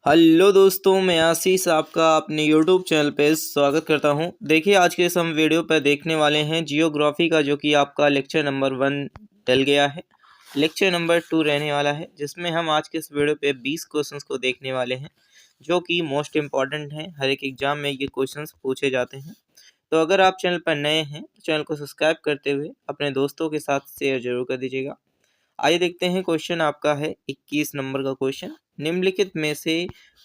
Hello दोस्तों, मैं आशीष आपका अपने यूट्यूब चैनल पे स्वागत करता हूं। देखिए, आज के इस हम वीडियो पर देखने वाले हैं जियोग्राफी का, जो कि आपका लेक्चर नंबर 1 डल गया है। लेक्चर नंबर 2 रहने वाला है, जिसमें हम आज के इस वीडियो पे 20 क्वेश्चंस को देखने वाले हैं, जो कि मोस्ट इम्पॉर्टेंट हैं। हर एक एग्जाम में ये क्वेश्चंस पूछे जाते हैं। तो अगर आप चैनल पर नए हैं तो चैनल को सब्सक्राइब करते हुए अपने दोस्तों के साथ शेयर जरूर कर दीजिएगा। आइए देखते हैं, क्वेश्चन आपका है 21 नंबर का क्वेश्चन। निम्नलिखित में से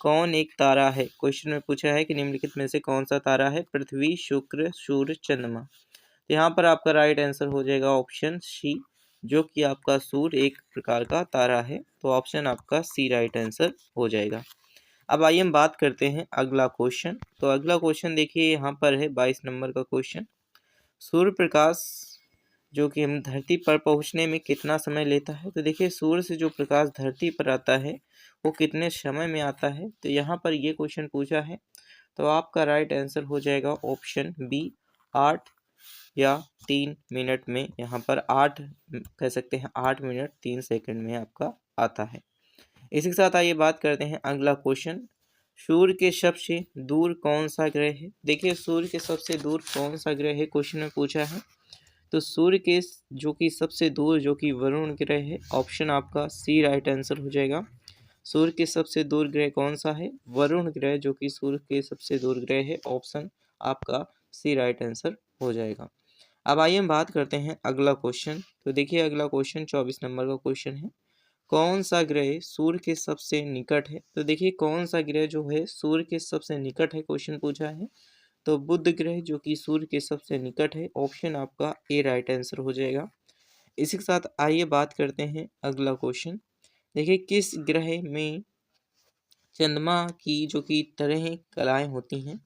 कौन एक तारा है? क्वेश्चन में पूछा है कि निम्नलिखित में से कौन सा तारा है? पृथ्वी, शुक्र, सूर्य, चंद्रमा। तो यहाँ पर आपका राइट आंसर हो जाएगा ऑप्शन सी, जो कि आपका सूर्य एक प्रकार का तारा है। तो ऑप्शन आपका सी राइट आंसर हो जाएगा। अब आइए हम बात करते हैं अगला क्वेश्चन। तो अगला क्वेश्चन देखिए, यहाँ पर है 22 नंबर का क्वेश्चन। सूर्य प्रकाश जो कि हम धरती पर पहुंचने में कितना समय लेता है? तो देखिए, सूर्य से जो प्रकाश धरती पर आता है वो कितने समय में आता है? तो यहाँ पर ये क्वेश्चन पूछा है। तो आपका राइट आंसर हो जाएगा ऑप्शन बी, 8 या 3 मिनट में। यहाँ पर 8 कह सकते हैं, 8 मिनट 3 सेकंड में आपका आता है। इसी के साथ आइए बात करते हैं अगला क्वेश्चन। सूर्य के सबसे दूर कौन सा ग्रह है? देखिए, सूर्य के सबसे दूर कौन सा ग्रह है क्वेश्चन में पूछा है। तो सूर्य के जो कि सबसे दूर जो कि वरुण ग्रह है। ऑप्शन आपका सी राइट आंसर हो जाएगा। सूर्य के सबसे दूर ग्रह कौन सा है? वरुण ग्रह, जो कि सूर्य के सबसे दूर ग्रह है। ऑप्शन आपका सी राइट आंसर हो जाएगा। अब आइए हम बात करते हैं अगला क्वेश्चन। तो देखिए, अगला क्वेश्चन 24 नंबर का क्वेश्चन है। कौन सा ग्रह सूर्य के सबसे निकट है? तो देखिए, कौन सा ग्रह जो है सूर्य के सबसे निकट है क्वेश्चन पूछा है। तो बुध ग्रह, जो कि सूर्य के सबसे निकट है। ऑप्शन आपका ए राइट आंसर हो जाएगा। इसी के साथ आइए बात करते हैं अगला क्वेश्चन। देखिए, किस ग्रह में चंद्रमा की जो कि तरह कलाएं होती हैं?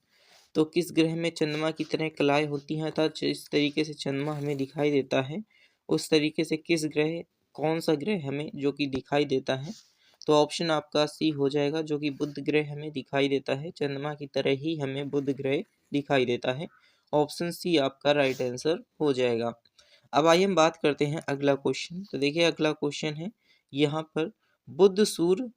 तो किस ग्रह में चंद्रमा की तरह कलाएं होती हैं, अर्थात जिस तरीके से चंद्रमा हमें दिखाई देता है उस तरीके से किस ग्रह, कौन सा ग्रह हमें जो कि दिखाई देता है? तो ऑप्शन आपका सी हो जाएगा, जो कि बुध ग्रह हमें दिखाई देता है। चंद्रमा की तरह ही हमें बुध ग्रह दिखाई देता है। ऑप्शन सी आपका राइट आंसर हो जाएगा। अब आइए हम बात करते हैं अगला क्वेश्चन। तो देखिए, अगला क्वेश्चन है यहाँ पर, बुध सूर्य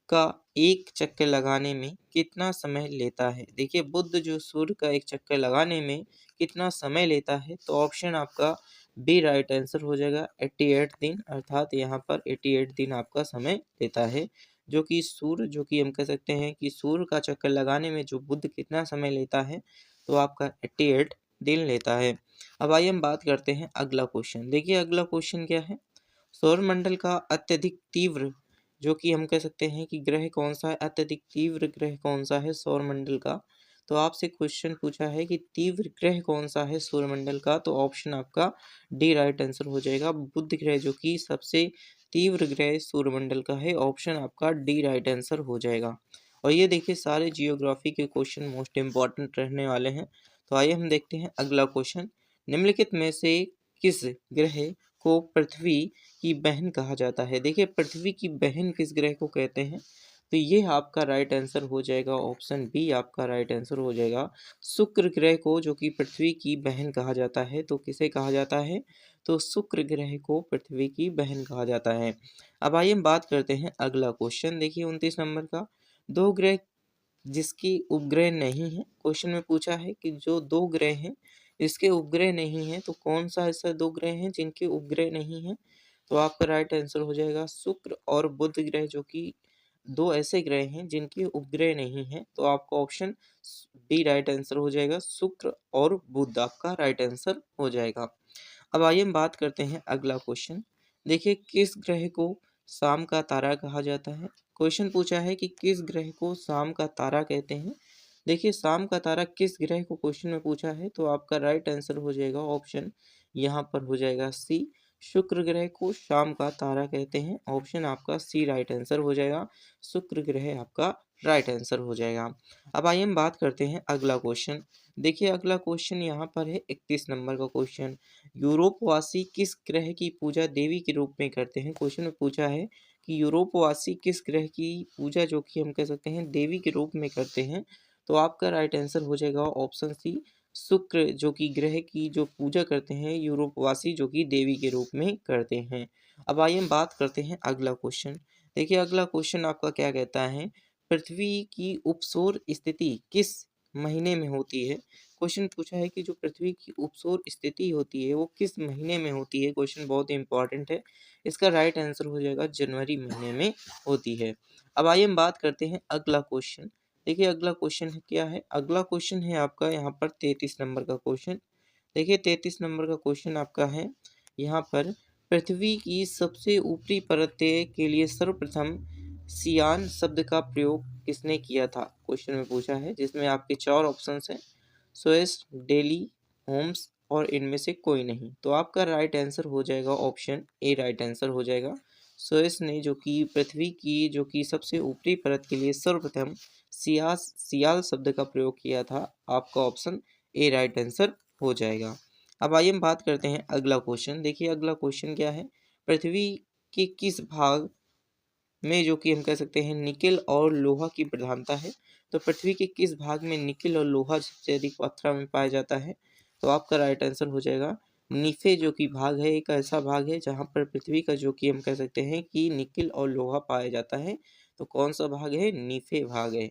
का एक चक्कर लगाने में कितना समय लेता है? देखिए, बुध जो सूर्य का एक चक्कर लगाने में कितना समय लेता है? तो ऑप्शन आपका बी राइट आंसर हो जाएगा, 88 दिन। अर्थात यहाँ पर 88 दिन आपका समय लेता है। जो कि सूर्य, जो कि हम कह सकते हैं कि सूर्य का चक्कर लगाने में जो बुध कितना समय लेता है, तो आपका 88 दिन लेता है। अब आइए हम बात करते हैं अगला क्वेश्चन। देखिए, अगला क्वेश्चन क्या है। सौरमंडल का अत्यधिक तीव्र जो कि हम कह सकते हैं कि ग्रह कौन सा है? अत्यधिक तीव्र ग्रह कौन सा है सौरमंडल का? तो आपसे क्वेश्चन पूछा है कि तीव्र ग्रह कौन सा है सौरमंडल का? तो ऑप्शन आपका डी राइट आंसर हो जाएगा, बुध ग्रह, जो कि सबसे तीव्र ग्रह सौरमंडल का है। ऑप्शन आपका डी राइट आंसर हो जाएगा। और ये देखिए, सारे जियोग्राफी के क्वेश्चन मोस्ट इंपॉर्टेंट रहने वाले हैं। तो आइए हम देखते हैं अगला क्वेश्चन। निम्नलिखित में से किस ग्रह को पृथ्वी की बहन कहा जाता है? देखिए, पृथ्वी की बहन किस ग्रह को कहते हैं? तो ये आपका राइट आंसर हो जाएगा, ऑप्शन बी आपका राइट आंसर हो जाएगा। शुक्र ग्रह को जो कि पृथ्वी की बहन कहा जाता है। तो किसे कहा जाता है? तो शुक्र ग्रह को पृथ्वी की बहन कहा जाता है। अब आइए हम बात करते हैं अगला क्वेश्चन। देखिए, 29 नंबर का, दो ग्रह जिसकी उपग्रह नहीं है। क्वेश्चन में पूछा है कि जो दो ग्रह हैं इसके उपग्रह नहीं है, तो कौन सा ऐसा दो ग्रह हैं जिनके उपग्रह नहीं है? तो आपका राइट आंसर हो जाएगा शुक्र और बुध ग्रह, जो कि दो ऐसे ग्रह हैं जिनके उपग्रह नहीं है। तो आपका ऑप्शन बी राइट आंसर हो जाएगा, शुक्र और बुध आपका राइट आंसर हो जाएगा। अब आइए हम बात करते हैं अगला क्वेश्चन। देखिए, किस ग्रह को शाम का तारा कहा जाता है? क्वेश्चन पूछा है कि किस ग्रह को शाम का तारा कहते हैं। देखिए, शाम का तारा किस ग्रह को क्वेश्चन में पूछा है, तो आपका राइट आंसर हो जाएगा ऑप्शन यहाँ पर हो जाएगा सी, शुक्र ग्रह को शाम का तारा कहते हैं। ऑप्शन आपका सी राइट आंसर हो जाएगा, शुक्र ग्रह आपका राइट आंसर हो जाएगा। अब आइए हम बात करते हैं अगला क्वेश्चन। देखिए, अगला क्वेश्चन यहाँ पर है 31 नंबर का क्वेश्चन। यूरोपवासी किस ग्रह की पूजा देवी के रूप में करते हैं? क्वेश्चन में पूछा है कि यूरोपवासी किस ग्रह की पूजा जो कि हम कह सकते हैं देवी के रूप में करते हैं। तो आपका राइट आंसर हो जाएगा ऑप्शन सी, शुक्र, जो कि ग्रह की जो पूजा करते हैं यूरोपवासी, जो कि देवी के रूप में करते हैं। अब आइए हम बात करते हैं अगला क्वेश्चन। देखिए, अगला क्वेश्चन आपका क्या कहता है, पृथ्वी की उपसौर स्थिति किस महीने में होती है? क्वेश्चन पूछा है कि जो पृथ्वी की उपसौर स्थिति होती है वो किस महीने में होती है? क्वेश्चन बहुत ही इंपॉर्टेंट है। इसका राइट आंसर हो जाएगा जनवरी महीने में होती है। अब आइए हम बात करते हैं अगला क्वेश्चन। देखिए अगला क्वेश्चन क्या है? अगला क्वेश्चन है आपका यहाँ पर 33 नंबर का क्वेश्चन। देखिए 33 नंबर का क्वेश्चन आपका है यहाँ पर, पृथ्वी की सबसे ऊपरी परत के लिए सर्वप्रथम सियान शब्द का प्रयोग किसने किया था? क्वेश्चन में पूछा है, जिसमें आपके 4 ऑप्शंस हैं, स्विस, डेली, होम्स और इनमें से कोई नहीं। तो आपका राइट आंसर हो जाएगा ऑप्शन ए राइट आंसर हो जाएगा। स्विस ने जो कि पृथ्वी की जो कि सबसे ऊपरी परत के लिए सर्वप्रथम सियाल शब्द का प्रयोग किया था। आपका ऑप्शन ए राइट आंसर हो जाएगा। अब आइए हम बात करते हैं अगला क्वेश्चन। देखिए अगला क्वेश्चन क्या है, पृथ्वी के किस भाग में जो कि हम कह सकते हैं निकेल और लोहा की प्रधानता है? तो पृथ्वी के किस भाग में निकेल और लोहा सबसे अधिक मात्रा में पाया जाता है? तो आपका राइट आंसर हो जाएगा नीफे जो कि भाग है, एक ऐसा भाग है जहाँ पर पृथ्वी का जो कि हम कह सकते हैं कि निकेल और लोहा पाया जाता है। तो कौन सा भाग है? नीफे भाग है।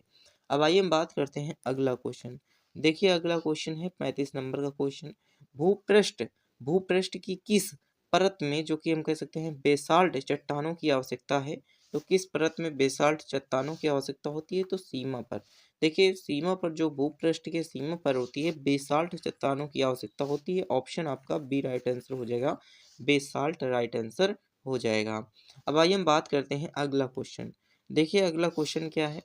अब आइए हम बात करते हैं अगला क्वेश्चन। देखिए अगला क्वेश्चन है 35 नंबर का क्वेश्चन। भूपृष्ठ भूपृष्ठ की किस परत में जो कि हम कह सकते हैं बेसाल्ट चट्टानों की आवश्यकता है? तो किस परत में बेसाल्ट चट्टानों की आवश्यकता होती है? तो सीमा पर। देखिए सीमा पर, जो भूपृष्ठ के सीमा पर होती है, बेसाल्ट चट्टानों की आवश्यकता होती है। ऑप्शन आपका बी राइट आंसर हो जाएगा, बेसाल्ट राइट आंसर हो जाएगा। अब आइए हम बात करते हैं अगला क्वेश्चन। देखिए अगला क्वेश्चन क्या है?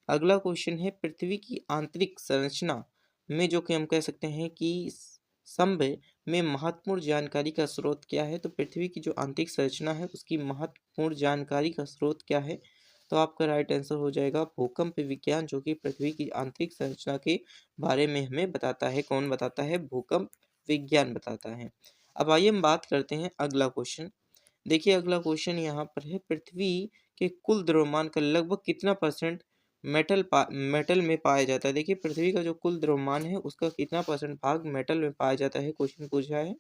अगला क्वेश्चन है, पृथ्वी की आंतरिक संरचना में जो कि हम कह सकते हैं कि स्तंभ में महत्वपूर्ण जानकारी का स्रोत क्या है? तो पृथ्वी की जो आंतरिक संरचना है उसकी महत्वपूर्ण जानकारी का स्रोत क्या है? तो आपका राइट आंसर हो जाएगा भूकंप विज्ञान, जो कि पृथ्वी की आंतरिक संरचना के बारे में हमें बताता है। कौन बताता है? भूकंप विज्ञान बताता है। अब आइए हम बात करते हैं अगला क्वेश्चन। देखिए अगला क्वेश्चन यहाँ पर है, पृथ्वी के कुल द्रव्यमान का लगभग कितना परसेंट मेटल में पाया जाता है? देखिए पृथ्वी का जो कुल द्रव्यमान है उसका कितना परसेंट भाग मेटल में पाया जाता है? क्वेश्चन पूछा है।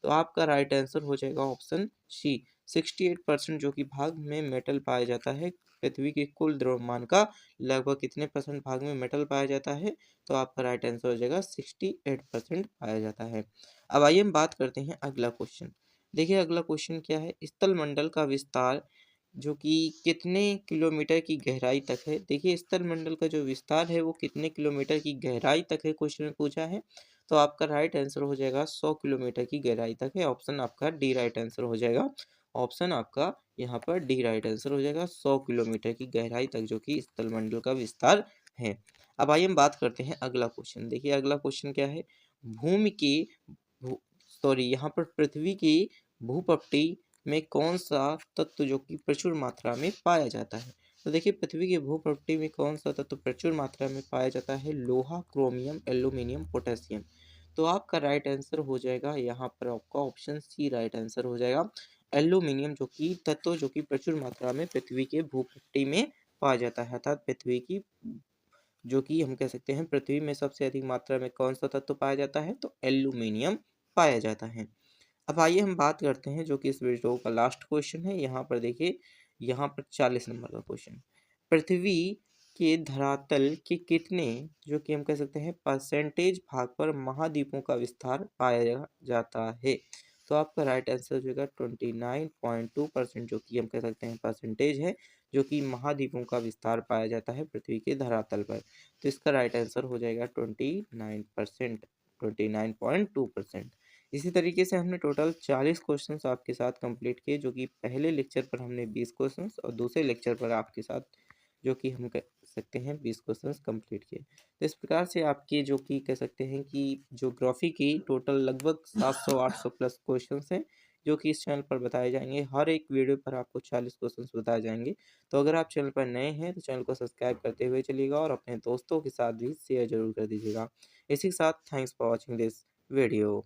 तो आपका राइट आंसर हो जाएगा ऑप्शन सी, 68% जो कि भाग में मेटल पाया जाता है। पृथ्वी के कुल द्रव्यमान का लगभग कितने परसेंट भाग में मेटल पाया जाता है? तो आपका राइट आंसर हो जाएगा 68% पाया जाता है। अब आइए हम बात करते हैं अगला क्वेश्चन। देखिए अगला क्वेश्चन क्या है, स्थल मंडल का विस्तार जो कि कितने किलोमीटर की गहराई तक है? देखिए स्थल मंडल का जो विस्तार है वो कितने किलोमीटर की गहराई तक है? क्वेश्चन में पूछा है। तो आपका राइट आंसर हो जाएगा 100 किलोमीटर की गहराई तक है। ऑप्शन आपका डी राइट आंसर हो जाएगा। ऑप्शन आपका यहाँ पर डी राइट आंसर हो जाएगा, 100 किलोमीटर की गहराई तक जो कि स्थल मंडल का विस्तार है। अब आइए हम बात करते हैं अगला क्वेश्चन। देखिए अगला क्वेश्चन क्या है, भूमि की यहाँ पर पृथ्वी की भूपट्टी में कौन सा तत्व जो कि प्रचुर मात्रा में पाया जाता है? तो देखिए पृथ्वी की भूपट्टी में कौन सा तत्व प्रचुर मात्रा में पाया जाता है? लोहा, क्रोमियम, एल्यूमिनियम, पोटेशियम। तो आपका राइट आंसर हो जाएगा यहाँ पर आपका ऑप्शन सी राइट आंसर हो जाएगा, एल्यूमिनियम जो कि तत्व जो कि प्रचुर मात्रा में पृथ्वी के भूपट्टी में पाया जाता है। अर्थात पृथ्वी की जो कि हम कह सकते हैं पृथ्वी में सबसे अधिक मात्रा में कौन सा तत्व पाया जाता है? तो एल्यूमिनियम पाया जाता है। अब आइए हम बात करते हैं जो कि इस वीडियो का लास्ट क्वेश्चन है। यहाँ पर देखिए, यहाँ पर 40 नंबर का क्वेश्चन, पृथ्वी के धरातल के कितने जो कि हम कह सकते हैं परसेंटेज भाग पर महाद्वीपों का विस्तार पाया जाता है? तो आपका राइट आंसर हो जाएगा 29.2% जो कि हम कह सकते हैं परसेंटेज है जो कि महाद्वीपों का विस्तार पाया जाता है पृथ्वी के धरातल पर। तो इसका राइट आंसर हो जाएगा 29%, 29.2%। इसी तरीके से हमने टोटल 40 क्वेश्चंस आपके साथ कंप्लीट किए, जो कि पहले लेक्चर पर हमने 20 क्वेश्चंस और दूसरे लेक्चर पर आपके साथ जो कि हम कह सकते हैं 20 क्वेश्चंस कंप्लीट किए। तो इस प्रकार से आपके जो कि कह सकते हैं कि ज्योग्राफी की टोटल लगभग 700-800 प्लस क्वेश्चंस हैं जो कि इस चैनल पर बताए जाएंगे। हर एक वीडियो पर आपको 40 क्वेश्चंस बताए जाएंगे। तो अगर आप चैनल पर नए हैं तो चैनल को सब्सक्राइब करते हुए चलिएगा और अपने दोस्तों के साथ भी शेयर जरूर कर दीजिएगा। इसी के साथ thanks for watching this video.